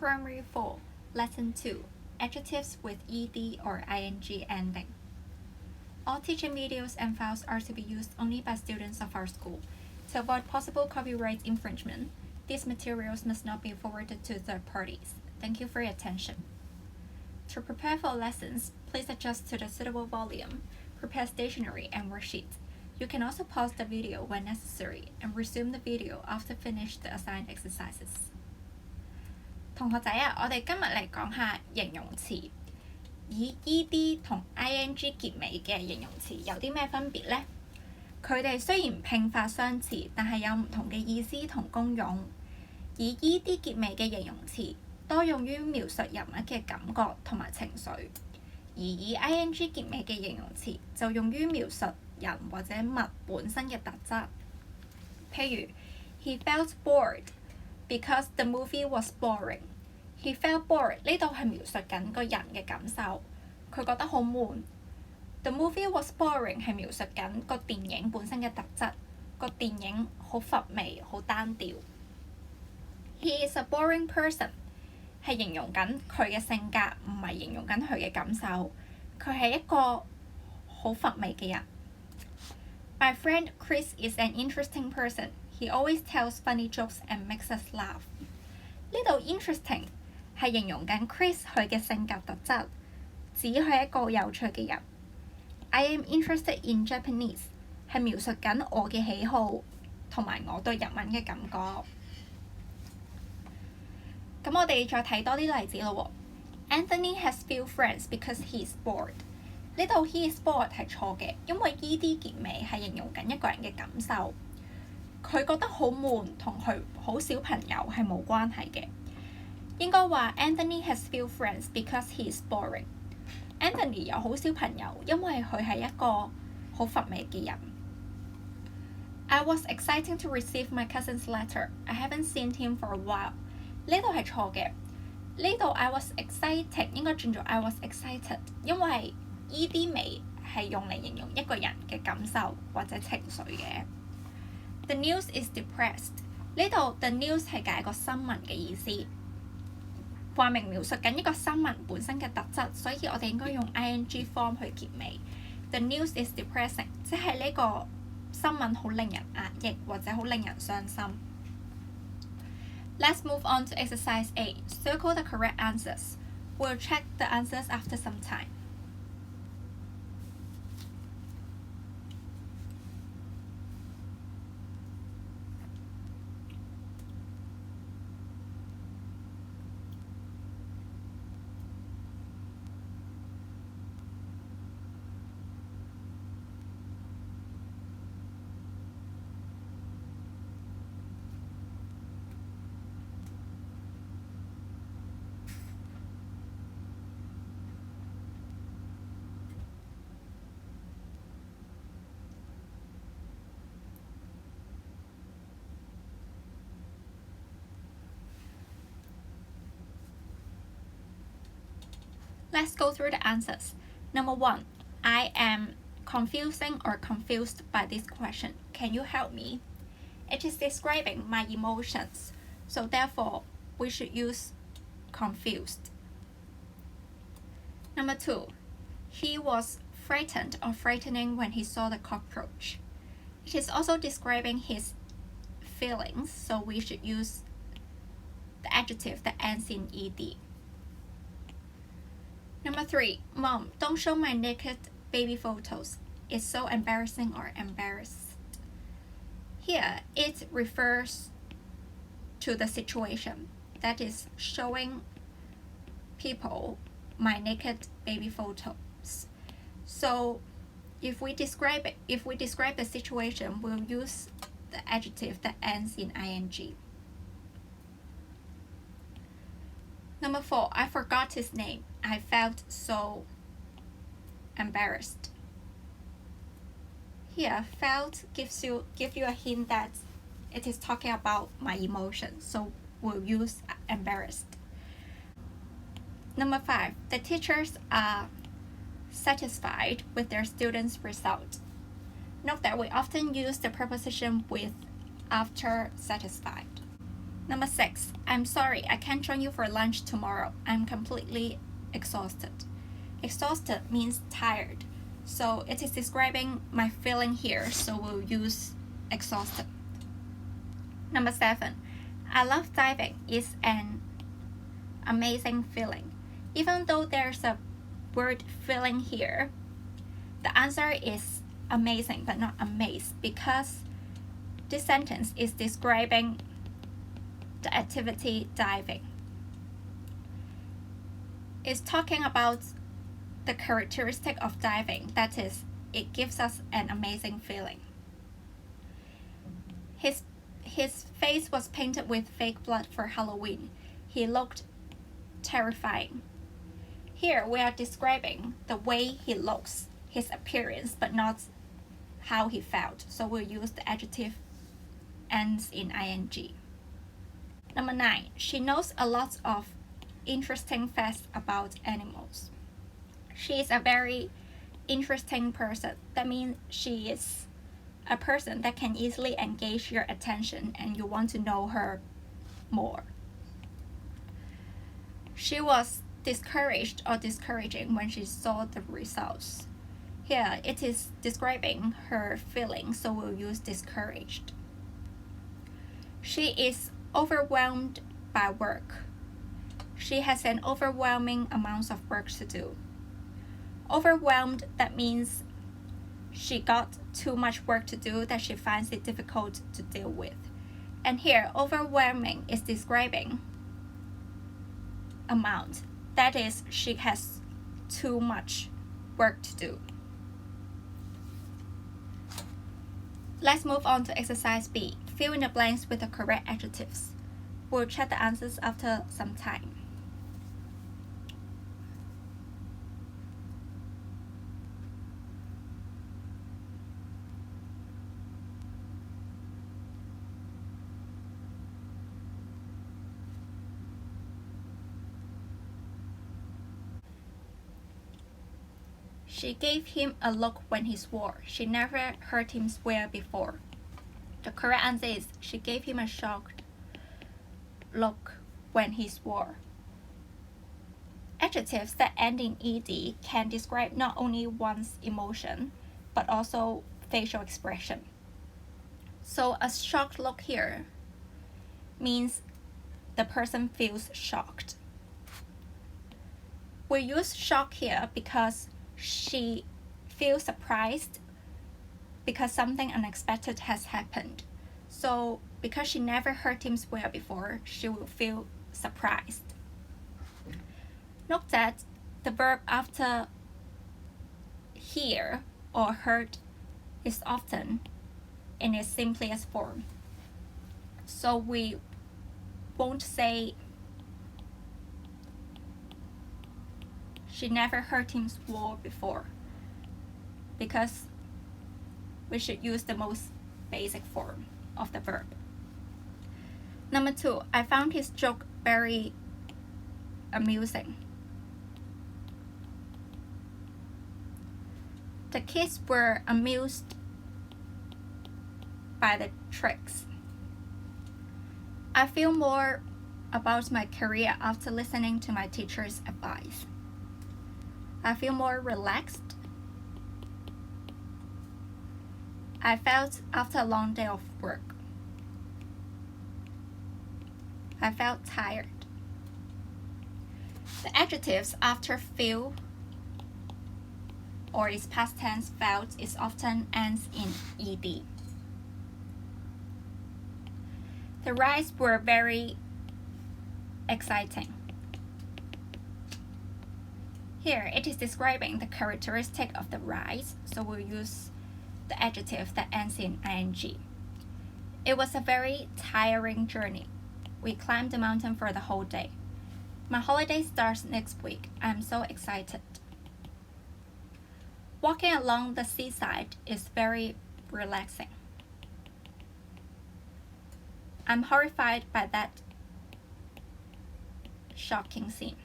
Primary 4, Lesson 2, Adjectives with ed or ing ending. All teaching videos and files are to be used only by students of our school. To avoid possible copyright infringement, these materials must not be forwarded to third parties. Thank you for your attention. To prepare for lessons, please adjust to the suitable volume, prepare stationery and worksheets. You can also pause the video when necessary and resume the video after finish the assigned exercises. 同學仔啊，我哋今日嚟講下形容詞，以 ed 同 ing 結尾嘅形容詞有啲咩分別呢？佢哋雖然拼法相似，但係有唔同嘅意思同功用。以 ed 結尾嘅形容詞多用於描述人物嘅感覺同埋情緒，而以 ing 結尾嘅形容詞就用於描述人或者物本身嘅特質。譬如 He felt bored because the movie was boring. He felt bored 呢度係描述緊個人嘅感受，佢覺得好悶。The movie was boring 係描述緊個電影本身嘅特質，個電影好乏味、好單調。He is a boring person 係形容緊佢嘅性格，唔係形容緊佢嘅感受。佢係一個好乏味嘅人。My friend Chris is an interesting person. He always tells funny jokes and makes us laugh. 呢度 interesting 係形容緊 Chris 佢嘅性格特質，指佢係一個有趣嘅人。I am interested in Japanese 係描述緊我嘅喜好同埋我對日文嘅感覺。咁我哋再睇多啲例子咯喎。Anthony has few friends because he is bored。呢度 he is bored 係錯嘅，因為 ed 結尾係形容緊一個人嘅感受。佢覺得好悶，同佢好少朋友係冇關係嘅。應該話 Anthony has few friends because he is boring。Anthony 有好少朋友，因為佢係一個好乏味嘅人。I was excited to receive my cousin's letter. I haven't seen him for a while。呢度係錯嘅。呢度 I was excited 應該轉做 I was excited， 因為 ed 尾係用嚟形容一個人嘅感受或者情緒嘅。The news is depressed。呢度 the news 係解個新聞嘅意思，話明描述緊一個新聞本身嘅特質，所以我哋應該用 ing form 去結尾。The news is depressing， 即係呢個新聞好令人壓抑或者好令人傷心。Let's move on to exercise A. Circle the correct answers. We'll check the answers after some time. Let's go through the answers. Number 1. I am confusing or confused by this question. Can you help me? It is describing my emotions, so therefore we should use confused. Number 2. He was frightened or frightening when he saw the cockroach. It is also describing his feelings, so we should use the adjective that ends in ed. Number 3. Mom, don't show my naked baby photos. It's so embarrassing or embarrassed. Here, it refers to the situation, that is, showing people my naked baby photos. So, if we describe the situation, we'll use the adjective that ends in ing. Number 4. I forgot his name. I felt so embarrassed. Here, felt gives you a hint that it is talking about my emotions, so we'll use embarrassed. Number 5. The teachers are satisfied with their students' result. Note that we often use the preposition with after satisfied. Number 6, I'm sorry, I can't join you for lunch tomorrow. I'm completely exhausted. Exhausted means tired. So it is describing my feeling here, so we'll use exhausted. Number 7, I love diving. It's an amazing feeling. Even though there's a word feeling here, the answer is amazing but not amazed, because this sentence is describing the activity diving. It's talking about the characteristic of diving, that is, it gives us an amazing feeling. His face was painted with fake blood for Halloween. He looked terrifying. Here we are describing the way he looks, his appearance, but not how he felt. So we'll use the adjective ends in ing. Number 9, she knows a lot of interesting facts about animals. She is a very interesting person. That means she is a person that can easily engage your attention and you want to know her more. She was discouraged or discouraging when she saw the results. Here it is describing her feelings, so we'll use discouraged. She is overwhelmed by work. She has an overwhelming amount of work to do. Overwhelmed, that means she got too much work to do that she finds it difficult to deal with. And here, overwhelming is describing amount. That is, she has too much work to do. Let's move on to exercise B. Fill in the blanks with the correct adjectives. We'll check the answers after some time. She gave him a look when he swore. She never heard him swear before. The correct answer is she gave him a shocked look when he swore. Adjectives that end in ed can describe not only one's emotion, but also facial expression. So a shocked look here means the person feels shocked. We use shock here because she feels surprised because something unexpected has happened. So because she never heard him swear before, she will feel surprised. Note that the verb after hear or heard is often in its simplest form. So we won't say she never heard him swear before, because we should use the most basic form of the verb. Number 2, I found his joke very amusing. The kids were amused by the tricks. I feel more about my career after listening to my teacher's advice. I feel more relaxed. I felt after a long day of work. I felt tired. The adjectives after feel or its past tense felt is often ends in ed. The rides were very exciting. Here it is describing the characteristic of the rides, so we'll use the adjective that ends in ing. It was a very tiring journey. We climbed the mountain for the whole day. My holiday starts next week. I'm so excited. Walking along the seaside is very relaxing. I'm horrified by that shocking scene.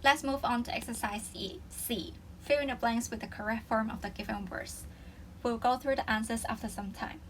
Let's move on to exercise C. Fill in the blanks with the correct form of the given words. We'll go through the answers after some time.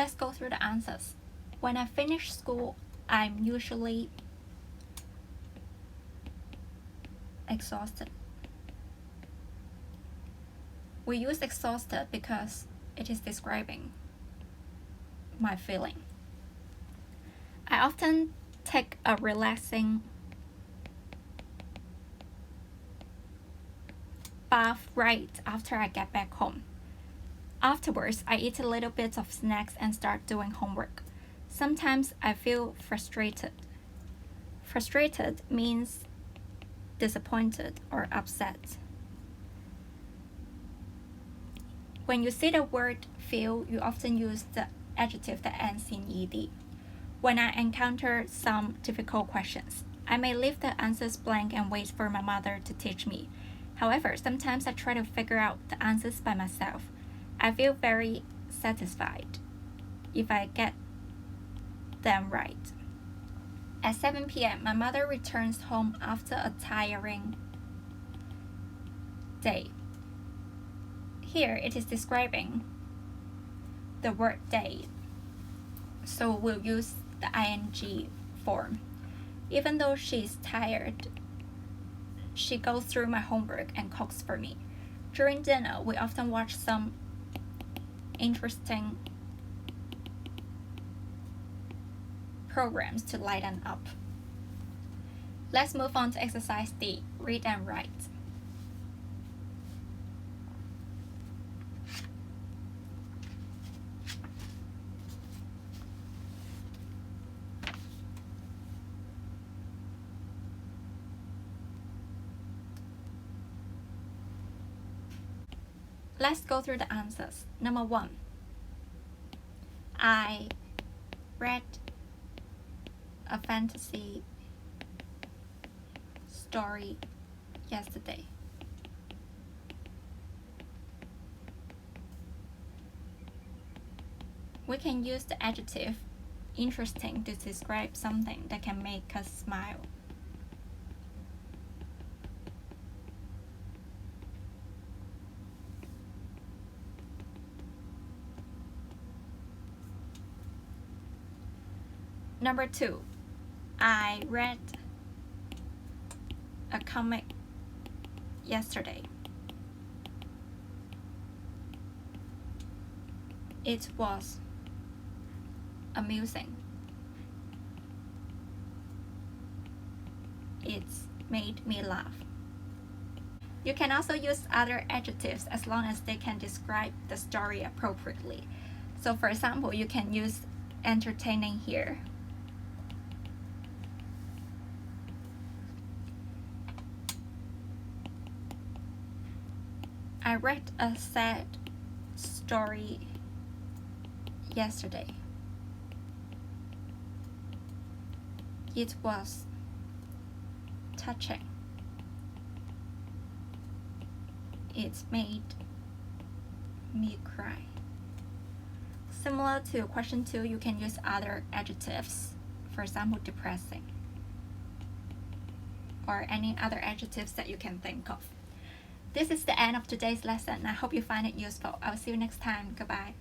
Let's go through the answers. When I finish school, I'm usually exhausted. We use exhausted because it is describing my feeling. I often take a relaxing bath right after I get back home. Afterwards, I eat a little bit of snacks and start doing homework. Sometimes I feel frustrated. Frustrated means disappointed or upset. When you see the word feel, you often use the adjective that ends in ed. When I encounter some difficult questions, I may leave the answers blank and wait for my mother to teach me. However, sometimes I try to figure out the answers by myself. I feel very satisfied if I get them right. At 7 p.m., my mother returns home after a tiring day. Here it is describing the word day, so we'll use the ing form. Even though she's tired, she goes through my homework and cooks for me. During dinner, we often watch some interesting programs to lighten up. Let's move on to exercise D, read and write. Let's go through the answers. Number 1. I read a fantasy story yesterday. We can use the adjective interesting to describe something that can make us smile. Number 2, I read a comic yesterday. It was amusing. It made me laugh. You can also use other adjectives as long as they can describe the story appropriately. So for example, you can use entertaining here. I read a sad story yesterday. It was touching. It made me cry. Similar to question 2, you can use other adjectives, for example, depressing, or any other adjectives that you can think of. This is the end of today's lesson. I hope you find it useful. I'll see you next time. Goodbye.